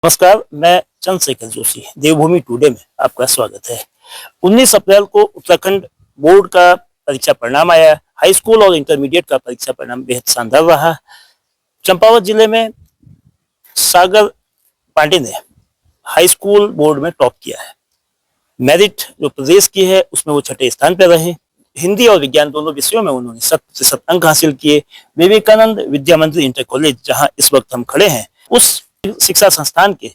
नमस्कार, मैं चंद्रशेखर जोशी देवभूमि टुडे में आपका स्वागत है। 19 अप्रैल को उत्तराखंड बोर्ड का परीक्षा परिणाम आया। हाई स्कूल और इंटरमीडिएट का परीक्षा परिणाम बेहद शानदार रहा। चंपावत जिले में सागर पांडे ने हाई स्कूल बोर्ड में टॉप किया है। मेरिट जो प्रदेश की है उसमें वो छठे स्थान पर रहे। हिंदी और विज्ञान दोनों विषयों में उन्होंने 100% अंक हासिल किए। विवेकानंद विद्या मंदिर इंटर कॉलेज जहां इस वक्त हम खड़े हैं, उस शिक्षा संस्थान के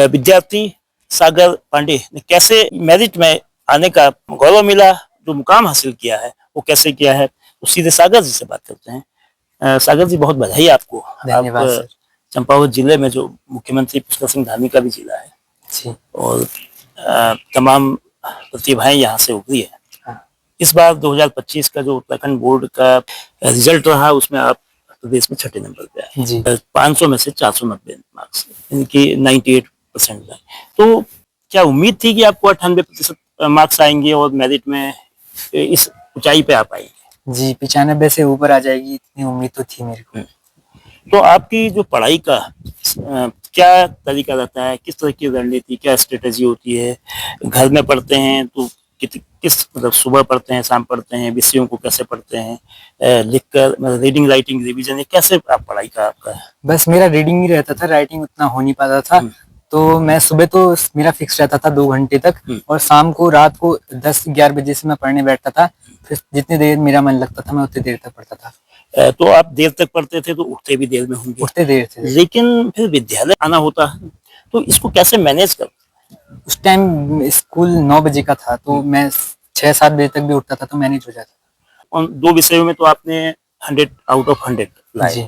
विद्यार्थी सागर पांडे ने कैसे मेरिट में आने का गौरव मिला, जो मुकाम हासिल किया है वो कैसे किया है, तो सीधे सागर जी से बात करते हैं। सागर जी, बहुत बधाई आपको। धन्यवाद आप सर। चंपावत जिले में जो मुख्यमंत्री पुष्कर सिंह धामी का भी जिला है जी। और तमाम प्रतिभाएं यहाँ से उभरी है। हाँ। इस बार 2025 का जो उत्तराखंड बोर्ड का रिजल्ट रहा उसमें आप प्रदेश में छठे नंबर पे आए। जी। 500 में से 490 मार्क्स, यानी कि 98% आए। तो क्या उम्मीद थी कि आपको 98% मार्क्स आएंगे और मेरिट में इस ऊंचाई पे आ पाएंगे? जी, 95 से ऊपर आ जाएगी इतनी उम्मीद तो थी मेरे को। तो आपकी जो पढ़ाई का क्या तरीका रहता है, किस तरह की रणनीति, क्या स्ट्रेटेजी होती है? घर में पढ़ते हैं तो किस मतलब सुबह पढ़ते हैं, शाम पढ़ते हैं, विषयों को कैसे पढ़ते हैं, लिखकर मतलब रीडिंग राइटिंग रिवीजन, ये कैसे आप पढ़ाई का आपका? बस मेरा रीडिंग ही रहता था, राइटिंग उतना हो नहीं पाता था। तो मैं सुबह तो मेरा फिक्स रहता था 2 घंटे तक, और शाम को रात को 10-11 बजे से मैं पढ़ने बैठता था। फिर जितनी देर मेरा मन लगता था मैं उतनी देर तक पढ़ता था। तो आप देर तक पढ़ते थे तो उठते भी देर में होंगे? उठते देर थे। लेकिन फिर विद्यालय आना होता है, तो इसको कैसे मैनेज कर? उस टाइम स्कूल 9 बजे का था, तो मैं 6-7 बजे तक भी उठता था तो मैनेज हो जाता उन 2 विषयों में तो आपने 100 आउट ऑफ 100 था। लाए। जी।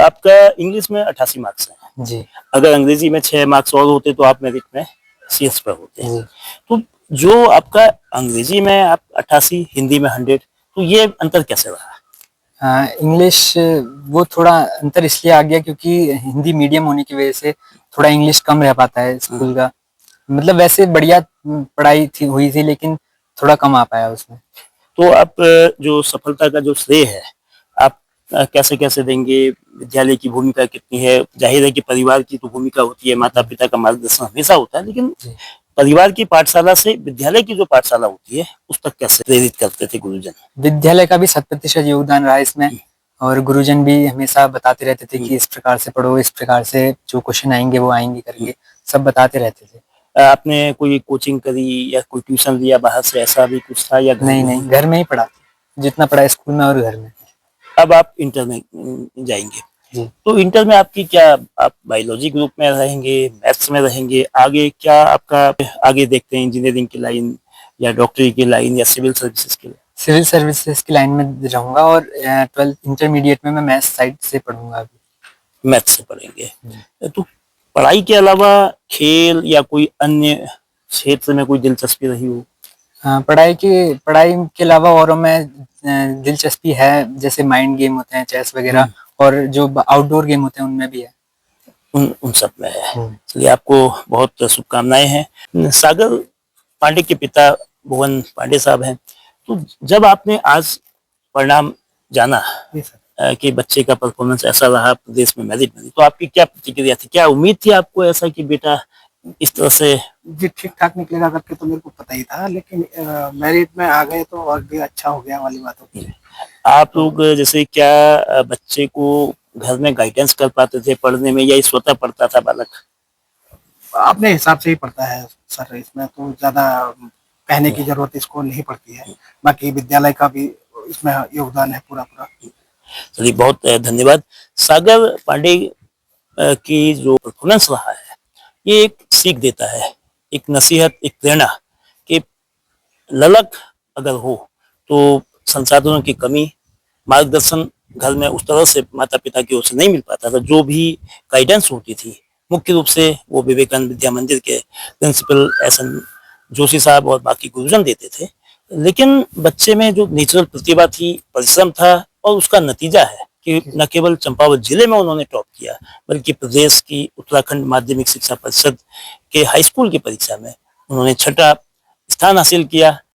आपका इंग्लिश में 88 मार्क्स हैं। जी। अगर अंग्रेजी में 6 मार्क्स और होते तो आप मेरिट में शीर्ष पर होते हैं। जी। तो जो आपका अंग्रेजी में आप 88, हिंदी में 100, तो ये अंतर कैसे रहा? इंग्लिश वो थोड़ा अंतर इसलिए आ गया क्योंकि हिंदी मीडियम होने की वजह से थोड़ा इंग्लिश कम रह पाता है स्कूल का। मतलब वैसे बढ़िया पढ़ाई थी हुई थी, लेकिन थोड़ा कम आ पाया उसमें। तो आप जो सफलता का जो श्रेय है, आप कैसे कैसे देंगे? विद्यालय की भूमिका कितनी है? जाहिर है कि परिवार की तो भूमिका होती है, माता पिता का मार्गदर्शन हमेशा होता है, लेकिन परिवार की पाठशाला से विद्यालय की जो पाठशाला होती है उस तक कैसे प्रेरित करते थे गुरुजन? विद्यालय का भी 100% योगदान रहा इसमें, और गुरुजन भी हमेशा बताते रहते थे कि इस प्रकार से पढ़ो, इस प्रकार से जो क्वेश्चन आएंगे वो आएंगे करके सब बताते रहते थे। आपने कोई कोचिंग करी या कोई ट्यूशन लिया बाहर से, ऐसा भी कुछ था या नहीं नहीं, घर में ही पढ़ा, जितना पढ़ा स्कूल में और घर में। अब आप इंटर में जाएंगे, जी। तो इंटर में आपकी क्या, आप बायोलॉजी ग्रुप में रहेंगे, मैथ्स में रहेंगे? आगे क्या आपका आगे देखते हैं, इंजीनियरिंग की लाइन या डॉक्टरी की लाइन या सिविल सर्विसेज की लाइन? सिविल सर्विसेज की लाइन में रहूंगा, और 12th इंटरमीडिएट में मैं मैथ्स साइड से पढ़ूंगा अभी। मैथ्स से पढ़ेंगे। तो पढ़ाई के अलावा खेल या कोई अन्य क्षेत्र में कोई दिलचस्पी रही हो? हाँ, पढ़ाई के अलावा और में दिलचस्पी है, जैसे माइंड गेम होते हैं, चेस वगैरह, और जो आउटडोर गेम होते हैं उनमें भी है। उन सब में है। चलिए, आपको बहुत शुभकामनाएं हैं। सागर पांडे के पिता भुवन पांडे साहब हैं। तो जब आपने आज परिणाम जाना कि बच्चे का परफॉर्मेंस ऐसा रहा, प्रदेश में मेरिट मिली, तो आपकी क्या प्रतिक्रिया थी? क्या उम्मीद थी आपको ऐसा कि बेटा इस तरह से? जी, ठीक ठाक निकलेगा करके तो मेरे को पता ही था, लेकिन मेरिट में आ गए तो और भी अच्छा हो गया वाली बात होती है। आप लोग जैसे क्या बच्चे को घर में गाइडेंस कर पाते थे पढ़ने में, या स्वतः पढ़ता था बालक? अपने हिसाब से ही पढ़ता है सर, इसमें तो ज्यादा कहने की जरूरत इसको नहीं पड़ती है। बाकी विद्यालय का भी इसमें योगदान है पूरा पूरा। चलिए, बहुत धन्यवाद। सागर पांडे की जो परफॉर्मेंस रहा है, ये एक सीख देता है, एक नसीहत, एक प्रेरणा कि ललक अगर हो तो संसाधनों की कमी, मार्गदर्शन घर में उस तरह से माता पिता की ओर से नहीं मिल पाता था। जो भी गाइडेंस होती थी मुख्य रूप से वो विवेकानंद विद्या मंदिर के प्रिंसिपल एस.एन. जोशी साहब और बाकी गुरुजन देते थे। लेकिन बच्चे में जो नेचुरल प्रतिभा थी, परिश्रम था, और उसका नतीजा है कि न केवल चंपावत जिले में उन्होंने टॉप किया, बल्कि प्रदेश की उत्तराखंड माध्यमिक शिक्षा परिषद के हाई स्कूल की परीक्षा में उन्होंने छठा स्थान हासिल किया।